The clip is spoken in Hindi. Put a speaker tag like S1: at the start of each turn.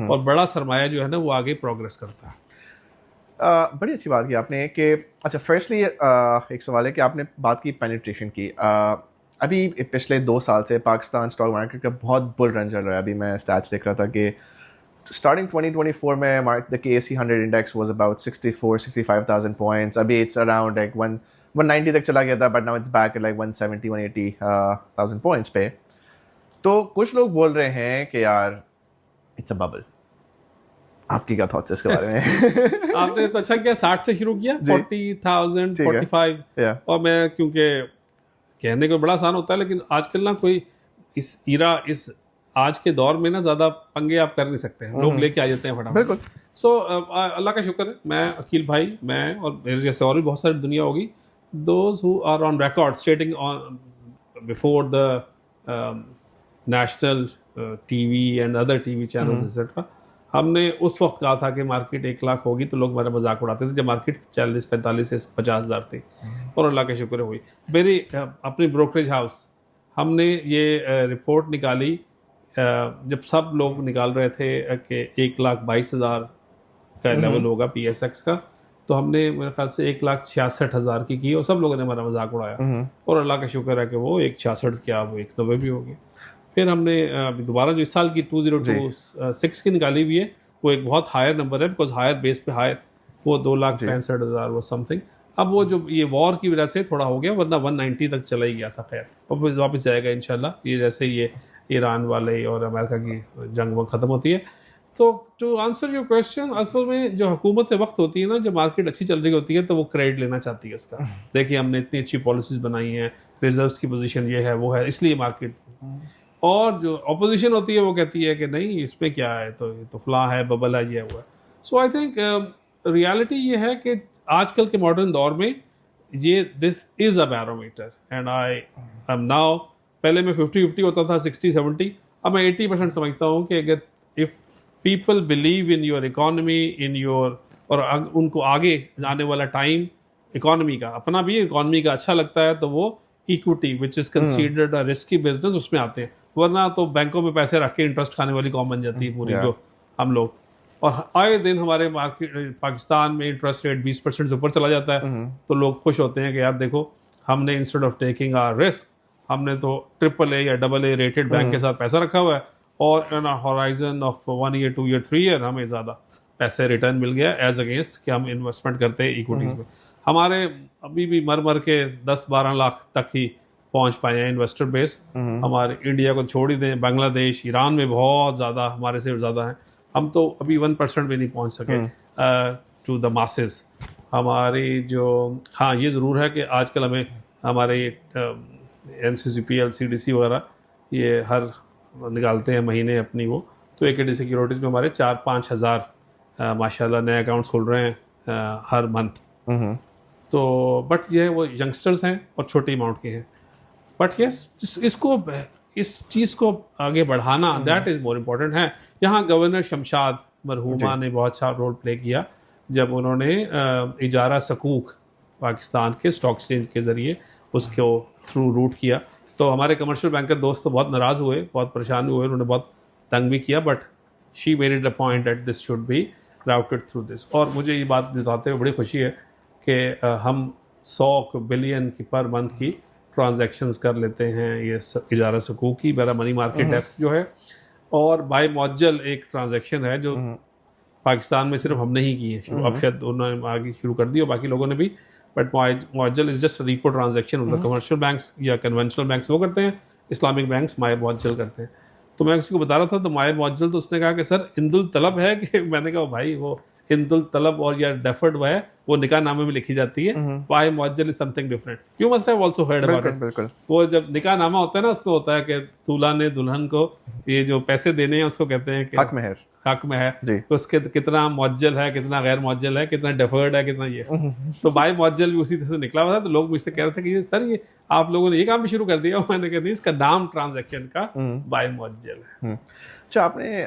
S1: और बड़ा सरमाया जो है ना वो आगे प्रोग्रेस करता है।
S2: बड़ी अच्छी बात की आपने कि अच्छा, फर्स्टली एक सवाल है कि आपने बात की पेनिट्रेशन की। अभी पिछले 2 साल से पाकिस्तान स्टॉक मार्केट का बहुत बुल रन चल रहा है। अभी मैं स्टैट्स देख रहा था कि स्टार्टिंग 2024 में the KSE 100 index was about 65,000 points. अभी इट्स अराउंड लाइक 190 तक चला गया था, but now it's back at like 180,000 points पे। तो कुछ लोग बोल रहे हैं कि यार इट्स अ बबल। आपकी क्या थॉट्स इसके बारे में?
S1: आपने तो अच्छा किया 60 से शुरू किया, 40,000
S2: ठीक है
S1: 45।
S2: या
S1: और मैं क्योंकि कहने को बड़ा आसान होता है, लेकिन आजकल ना कोई इस आज के दौर में ना ज्यादा पंगे आप कर नहीं सकते हैं, लोग लेके आ जाते हैं फटाफट।
S2: बिल्कुल।
S1: सो अल्लाह का शुक्र है, मैं अकील भाई, मैं और मेरे जैसे और भी बहुत सारी दुनिया होगी, those who are on record stating on before the national TV and other TV channels etcetera. हमने उस वक्त कहा था कि मार्केट 1 लाख होगी, तो लोग हमारा मजाक उड़ाते थे जब मार्केट 40 45 से 50,000 थी, और अल्लाह के शुक्र हुई। मेरी अपनी ब्रोकरेज हाउस, हमने ये रिपोर्ट निकाली जब सब लोग निकाल रहे थे कि 1,22,000 का लेवल होगा PSX का, तो हमने मेरे ख्याल से 1,66,000 की, और सब लोगों ने हमारा मजाक उड़ाया, और अल्लाह का शुक्र है कि वो 1,66 क्या वो 1,90 भी हो गई। फिर हमने अभी दोबारा जो इस साल की 2026 की निकाली हुई है, वो एक बहुत हायर नंबर है, बिकॉज हायर बेस पे हायर, वो 2,65,000 वो समथिंग। अब वो जो ये वॉर की वजह से थोड़ा हो गया, वरना 190 तक चला ही गया था। खैर और फिर वापस जाएगा इंशाल्लाह, ये जैसे ये ईरान वाले और अमेरिका की जंग वो ख़त्म होती है। तो टू आंसर योर क्वेश्चन, असल में जो हुकूमत वक्त होती है ना, जब मार्केट अच्छी चल रही होती है, तो वो क्रेडिट लेना चाहती है उसका। देखिए हमने इतनी अच्छी पॉलिसीज बनाई हैं, रिजर्व्स की पोजीशन ये है वो है, इसलिए मार्केट। और जो अपोजिशन होती है वो कहती है कि नहीं इसमें क्या है, तो ये तो फला है, बबल है, ये हुआ है। सो आई थिंक रियलिटी ये है कि आजकल के मॉडर्न दौर में ये this is a barometer, and I am now, पहले मैं 50-50 होता था, 60-70, अब मैं 80% समझता हूँ कि अगर if people believe in your economy, in your, और उनको आगे जाने वाला टाइम इकोनॉमी का, अपना भी इकोनॉमी का अच्छा लगता है, तो वो equity which is considered a risky business उसमें आते हैं। वरना तो बैंकों में पैसे रख के इंटरेस्ट खाने वाली कौम बन जाती है पूरी, जो हम लोग। और आए दिन हमारे मार्केट पाकिस्तान में इंटरेस्ट रेट 20% से ऊपर चला जाता है, तो लोग खुश होते हैं कि यार देखो, हमने instead of taking our risk, हमने तो AAA या AA रेटेड बैंक के साथ पैसा रखा हुआ है, और इन horizon of 1 year 2 year 3 year हमें ज़्यादा पैसे रिटर्न मिल गया एज अगेंस्ट कि हम इन्वेस्टमेंट करते हैं इक्विटीज में। हमारे अभी भी मर मर के 10-12 लाख तक ही पहुंच पाए हैं इन्वेस्टर बेस। हमारे इंडिया को छोड़ ही दें, बांग्लादेश, ईरान में बहुत ज़्यादा हमारे से ज़्यादा हैं। हम तो अभी 1% भी नहीं पहुंच सके टू द मासेस। हमारी जो, हाँ ये ज़रूर है कि आजकल हमें हमारे NCCP LCDC वगैरह ये हर निकालते हैं महीने अपनी वो, तो इक्विटी सिक्योरिटीज़ में हमारे 4-5 हज़ार माशाल्लाह नए अकाउंट्स खुल रहे हैं हर मंथ। तो बट ये वो यंगस्टर्स हैं और छोटी अमाउंट के हैं, बट यस इसको, इस चीज़ को आगे बढ़ाना, दैट इज़ मोर इम्पोर्टेंट है। यहाँ गवर्नर शमशाद मरहूमा ने बहुत अच्छा रोल प्ले किया जब उन्होंने इजारा सकूक पाकिस्तान के स्टॉक एक्सचेंज के ज़रिए उसको थ्रू रूट किया। तो हमारे कमर्शियल बैंकर दोस्त तो बहुत नाराज़ हुए, बहुत परेशान हुए, उन्होंने बहुत तंग भी किया, but she made it a point that this should be routed through this. और मुझे ये बात बताते हुए बड़ी खुशी है कि हम 100 बिलियन की पर मंथ की ट्रांजैक्शंस कर लेते हैं ये इजारा सकूक की, मेरा मनी मार्केट डेस्क जो है। और बाय मौजल एक ट्रांजैक्शन है जो पाकिस्तान में सिर्फ हमने ही की है शुरू, अब शायद उन्होंने आगे शुरू कर दी और बाकी लोगों ने भी, बट मौजल इज जस्ट रिपो ट्रांजैक्शन होता है। कमर्शियल बैंक्स या कन्वेंशनल बैंक्स वो करते हैं, इस्लामिक बैंक्स माय मौजल करते हैं। तो मैं किसी को बता रहा था तो माय मौजल, तो उसने कहा कि सर इंदुल तलब है कि मैंने कहा भाई वो इंदुल तलब और या डेफर्ड है वो निकाह नामे में लिखी जाती है, माय मौजल is something different, you must have also heard about it.
S2: बिल्कुल।
S1: वो जब निकाह नामा होता है ना, उसको होता है कि दूल्हा ने दुल्हन को ये जो पैसे देने हैं उसको कहते हैं कि हक में है, तो उसके कितना मुअज्जल है, कितना गैर मुअज्जल है, कितना डेफर्ड है, कितना ये। तो बाय मुअज्जल भी उसी तरह से निकला हुआ था। तो लोग मुझसे कह रहे थे कि सर ये आप लोगों ने ये काम भी शुरू कर दिया। मैंने कहा नहीं, इसका नाम ट्रांजैक्शन का बाय मुअज्जल है।
S2: अच्छा, आपने